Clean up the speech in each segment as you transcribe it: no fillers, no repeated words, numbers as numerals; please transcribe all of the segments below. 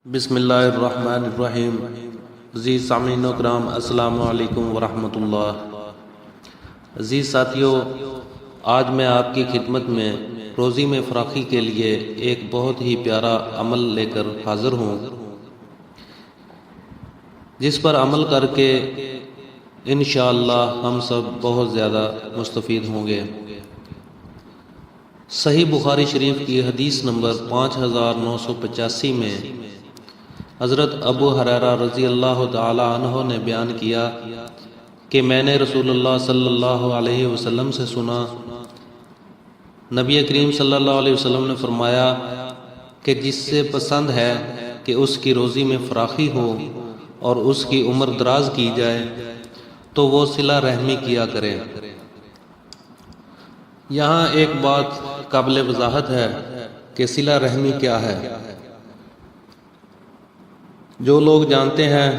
بسم اللہ الرحمن الرحیم۔ عزیز سامعین و کرام، السلام علیکم ورحمۃ اللہ۔ عزیز ساتھیو، آج میں آپ کی خدمت میں روزی میں فراخی کے لیے ایک بہت ہی پیارا عمل لے کر حاضر ہوں، جس پر عمل کر کے انشاءاللہ ہم سب بہت زیادہ مستفید ہوں گے۔ صحیح بخاری شریف کی حدیث نمبر 5985 میں حضرت ابو ہریرہ رضی اللہ تعالی عنہ نے بیان کیا کہ میں نے رسول اللہ صلی اللہ علیہ وسلم سے سنا، نبی کریم صلی اللہ علیہ وسلم نے فرمایا کہ جس سے پسند ہے کہ اس کی روزی میں فراخی ہو اور اس کی عمر دراز کی جائے تو وہ صلہ رحمی کیا کرے۔ یہاں ایک بات قابل وضاحت ہے کہ صلہ رحمی کیا ہے۔ جو لوگ جانتے ہیں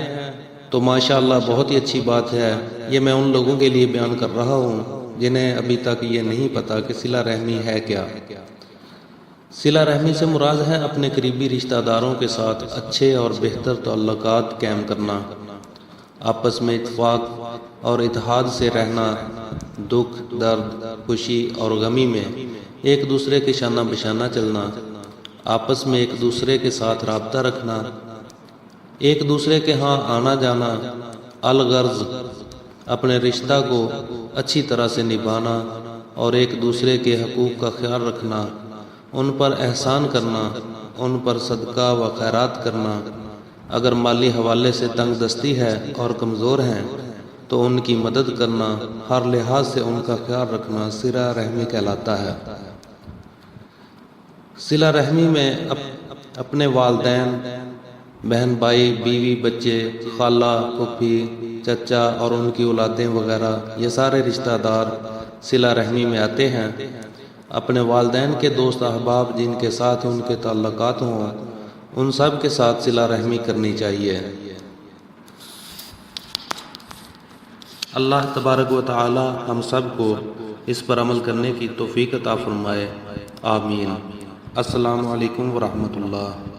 تو ماشاءاللہ بہت ہی اچھی بات ہے، یہ میں ان لوگوں کے لیے بیان کر رہا ہوں جنہیں ابھی تک یہ نہیں پتا کہ صلہ رحمی ہے کیا۔ صلہ رحمی سے مراد ہے اپنے قریبی رشتہ داروں کے ساتھ اچھے اور بہتر تعلقات قائم کرنا، آپس میں اتفاق اور اتحاد سے رہنا، دکھ، درد، خوشی اور غمی میں ایک دوسرے کے شانہ بشانہ چلنا، آپس میں ایک دوسرے کے ساتھ رابطہ رکھنا، ایک دوسرے کے ہاں آنا جانا، الغرض اپنے رشتہ کو اچھی طرح سے نبھانا اور ایک دوسرے کے حقوق کا خیال رکھنا، ان پر احسان کرنا، ان پر صدقہ و خیرات کرنا، اگر مالی حوالے سے تنگ دستی ہے اور کمزور ہیں تو ان کی مدد کرنا، ہر لحاظ سے ان کا خیال رکھنا صلہ رحمی کہلاتا ہے۔ صلہ رحمی میں اپنے والدین، بہن بھائی، بیوی، بچے، خالہ، پھوپھی، چچا اور ان کی اولادیں وغیرہ، یہ سارے رشتہ دار صلہ رحمی میں آتے ہیں۔ اپنے والدین کے دوست احباب جن کے ساتھ ان کے تعلقات ہوں، ان سب کے ساتھ صلہ رحمی کرنی چاہیے۔ اللہ تبارک و تعالی ہم سب کو اس پر عمل کرنے کی توفیق عطا فرمائے، آمین۔ السلام علیکم ورحمۃ اللہ۔